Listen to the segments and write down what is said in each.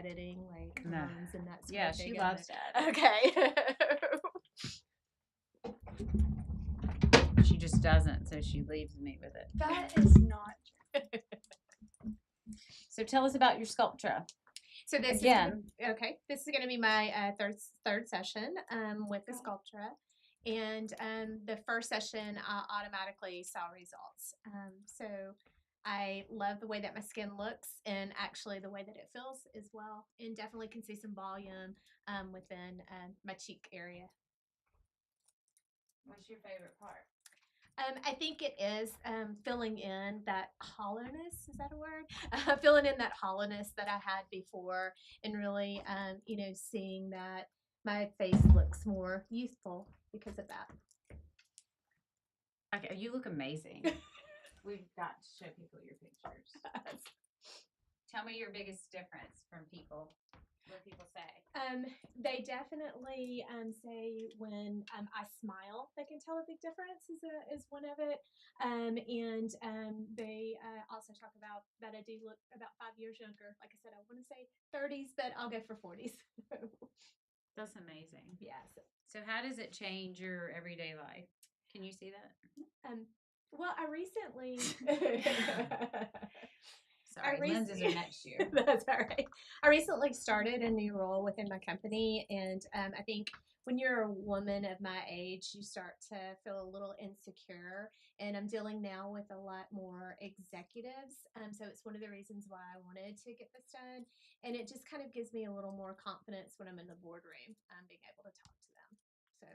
editing, like No. lines and that sort Yeah, of thing? she loves that. Okay. She just doesn't, so she leaves me with it. That is not true. So tell us about your Sculptra. So this Again. This is gonna be my third session with the Sculptra, and the first session I automatically saw results. So I love the way that my skin looks, and actually the way that it feels as well, and definitely can see some volume within my cheek area. What's your favorite part? I think it is filling in that hollowness. Is that a word? Filling in that hollowness that I had before, and really, seeing that my face looks more youthful because of that. Okay, you look amazing. We've got to show people your pictures. Tell me your biggest difference from people. What do people say? They definitely say when I smile, they can tell a big difference is one of it. And they also talk about that I do look about 5 years younger. Like I said, I want to say 30s, but I'll go for 40s. That's amazing. Yes. So how does it change your everyday life? Can you see that? Well, I recently. Sorry, lenses are next year. That's all right. I recently started a new role within my company, and I think when you're a woman of my age, you start to feel a little insecure. And I'm dealing now with a lot more executives, so it's one of the reasons why I wanted to get this done. And it just kind of gives me a little more confidence when I'm in the boardroom, being able to talk to them. So,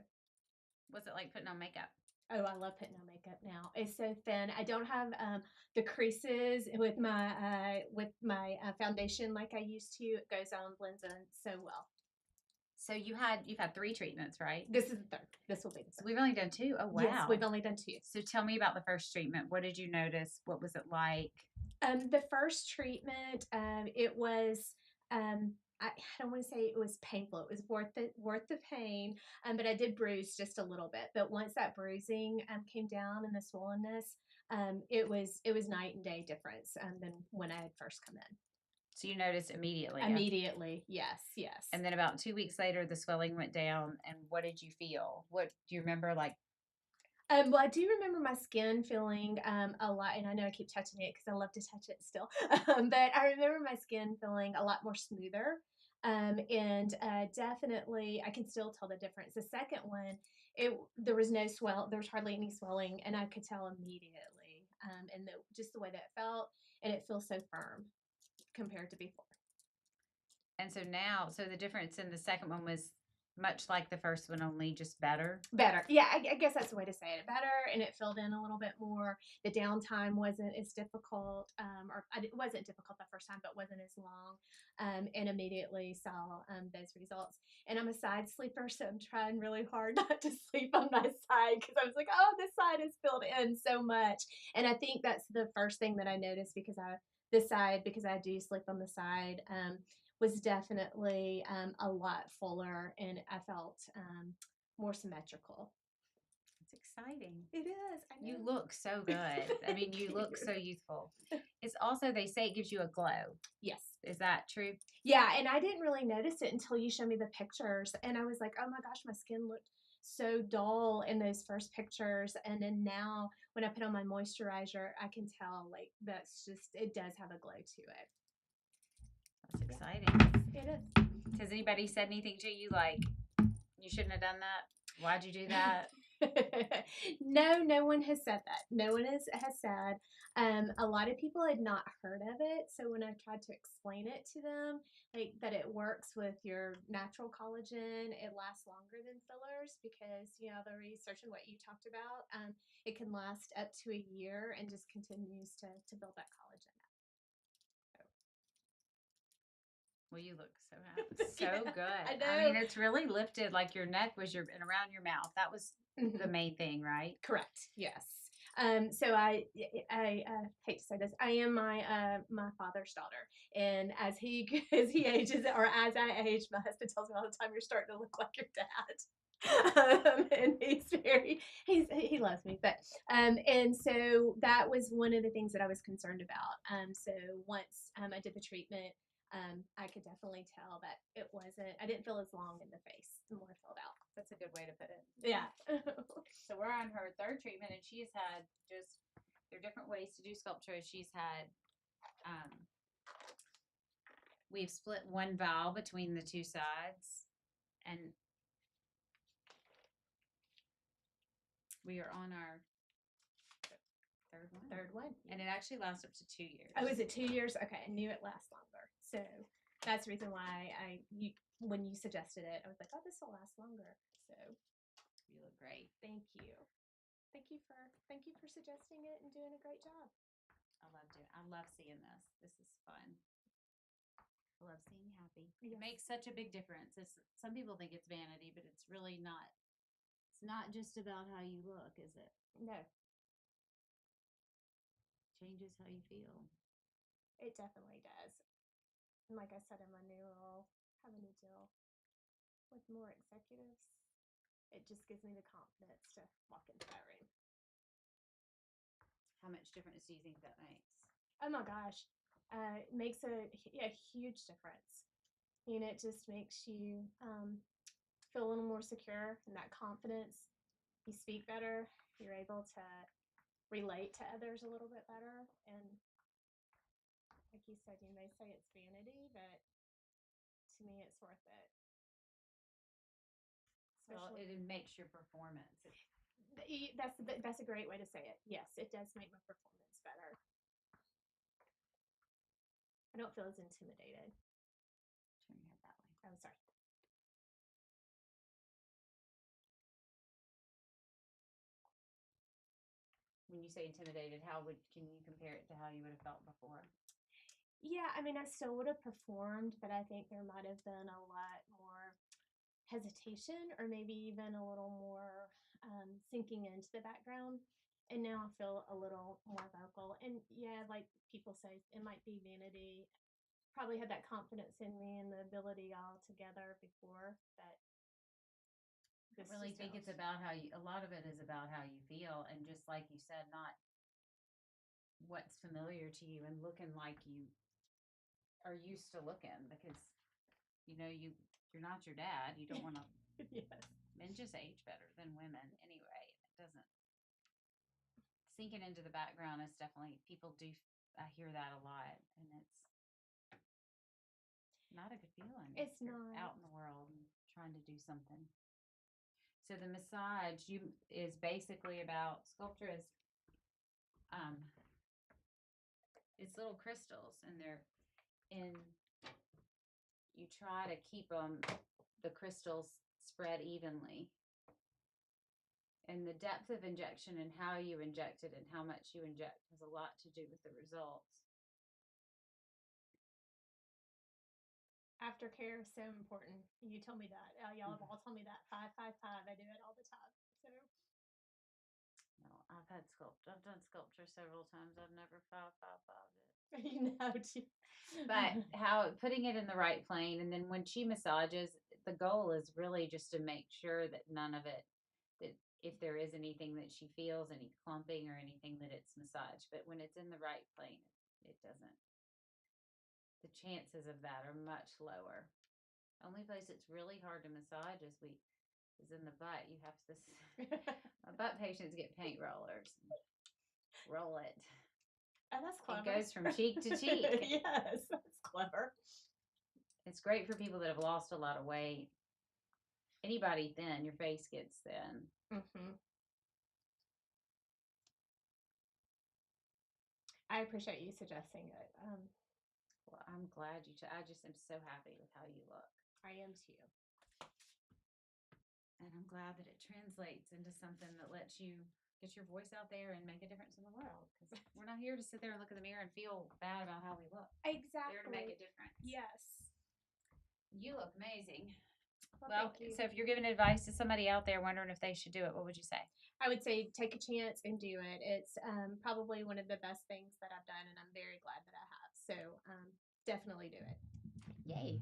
what's it like putting on makeup? Oh, I love putting on makeup now. It's so thin. I don't have the creases with my foundation like I used to. It goes on, blends in so well. So you've had 3 treatments, right? This is the third. This will be the third. So we've only done 2. Oh wow. Yes, we've only done 2. So tell me about the first treatment. What did you notice? What was it like? The first treatment, it was. I don't want to say it was painful. It was worth the pain, but I did bruise just a little bit. But once that bruising came down and the swollenness, it was night and day difference than when I had first come in. So you noticed immediately? Immediately, yes. And then about 2 weeks later, the swelling went down. And what did you feel? What do you remember? Like. Well, I do remember my skin feeling a lot, and I know I keep touching it because I love to touch it still. But I remember my skin feeling a lot more smoother, and definitely I can still tell the difference. The second one, there was no swell, there was hardly any swelling, and I could tell immediately, and just the way that it felt, and it feels so firm compared to before. And so now, the difference in the second one was much like the first one, only just better? Better. Yeah, I guess that's the way to say it. Better, and it filled in a little bit more. The downtime wasn't as difficult, it wasn't difficult the first time, but wasn't as long, and immediately saw those results. And I'm a side sleeper, so I'm trying really hard not to sleep on my side because I was like, oh, this side is filled in so much. And I think that's the first thing that I noticed because I do sleep on the side, was definitely a lot fuller, and I felt more symmetrical. It's exciting. It is. I know. You look so good. I mean, you look so youthful. It's also, they say it gives you a glow. Yes. Is that true? Yeah, and I didn't really notice it until you showed me the pictures, and I was like, oh my gosh, my skin looked so dull in those first pictures, and then now when I put on my moisturizer, I can tell like it does have a glow to it. That's exciting. It is. Has anybody said anything to you like, you shouldn't have done that? Why'd you do that? No one has said that. No one has said. A lot of people had not heard of it. So when I tried to explain it to them, like that it works with your natural collagen, it lasts longer than fillers because, the research and what you talked about, it can last up to a year and just continues to build that collagen up. Well, you look so happy. So good. I know. I mean, it's really lifted, like your neck was and around your mouth. That was the main thing, right? Correct. Yes. So I hate to say this. I am my father's daughter, and as he ages, or as I age, my husband tells me all the time, "You're starting to look like your dad." And he loves me, but and so that was one of the things that I was concerned about. So once I did the treatment, I could definitely tell that I didn't feel as long in the face, more filled out. That's a good way to put it. Yeah. So we're on her third treatment, and she has had there are different ways to do Sculptra. She's had, we've split one valve between the two sides, and we are on our third one. Third one. And it actually lasts up to 2 years. Oh, is it 2 years? Okay, I knew it lasts longer. So that's the reason why when you suggested it, I was like, oh, this will last longer. So You look great. thank you. Thank you for suggesting it and doing a great job. I love seeing this. This is fun. I love seeing you happy. Yes. It makes such a big difference. Some people think it's vanity, but it's really not. It's not just about how you look, is it? No, Changes how you feel. it definitely does. And like I said, in my new role, having to deal with more executives, it just gives me the confidence to walk into that room. How much difference do you think that makes? Oh my gosh, it makes a huge difference. And it just makes you feel a little more secure and that confidence. You speak better. You're able to relate to others a little bit better. And like you said, you may say it's vanity, but to me, it's worth it. Well, it makes your performance. That's a great way to say it. Yes, it does make my performance better. I don't feel as intimidated. Turn your head that way. I'm sorry. When you say intimidated, can you compare it to how you would have felt before? Yeah, I mean, I still would have performed, but I think there might have been a lot more hesitation or maybe even a little more sinking into the background. And now I feel a little more vocal. And yeah, like people say, it might be vanity. Probably had that confidence in me and the ability all together before that. I really think it's about a lot of it is about how you feel. And just like you said, not what's familiar to you and looking like you are used to looking, because, you're not your dad. You don't want to. Yes. Men just age better than women anyway. It doesn't. Sinking into the background is definitely, people do, I hear that a lot, and it's not a good feeling. It's You're not. out in the world and trying to do something. So the massage is basically about Sculptra is it's little crystals, and you try to keep the crystals spread evenly. And the depth of injection and how you inject it and how much you inject has a lot to do with the results. Aftercare is so important. You told me that. Y'all have all told me that. 5-5-5. I do it all the time. So. No, I've done Sculptra several times. I've never 5-5-5'd it. You know, but putting it in the right plane, and then when she massages, the goal is really just to make sure that none of it, that if there is anything that she feels, any clumping or anything, that it's massaged. But when it's in the right plane, it doesn't. The chances of that are much lower. Only place it's really hard to massage is in the butt. You have to. My butt patients get paint rollers. Roll it. Oh, that's clever. It goes from cheek to cheek. Yes, that's clever. It's great for people that have lost a lot of weight. Anybody thin, your face gets thin. Mm-hmm. I appreciate you suggesting it. Well, I'm glad I just am so happy with how you look. I am too. And I'm glad that it translates into something that lets you get your voice out there and make a difference in the world. Because we're not here to sit there and look in the mirror and feel bad about how we look. Exactly. We're here to make a difference. Yes. You look amazing. Well, thank you. So if you're giving advice to somebody out there wondering if they should do it, what would you say? I would say take a chance and do it. It's probably one of the best things that I've done, and I'm very glad that I have. So definitely do it. Yay.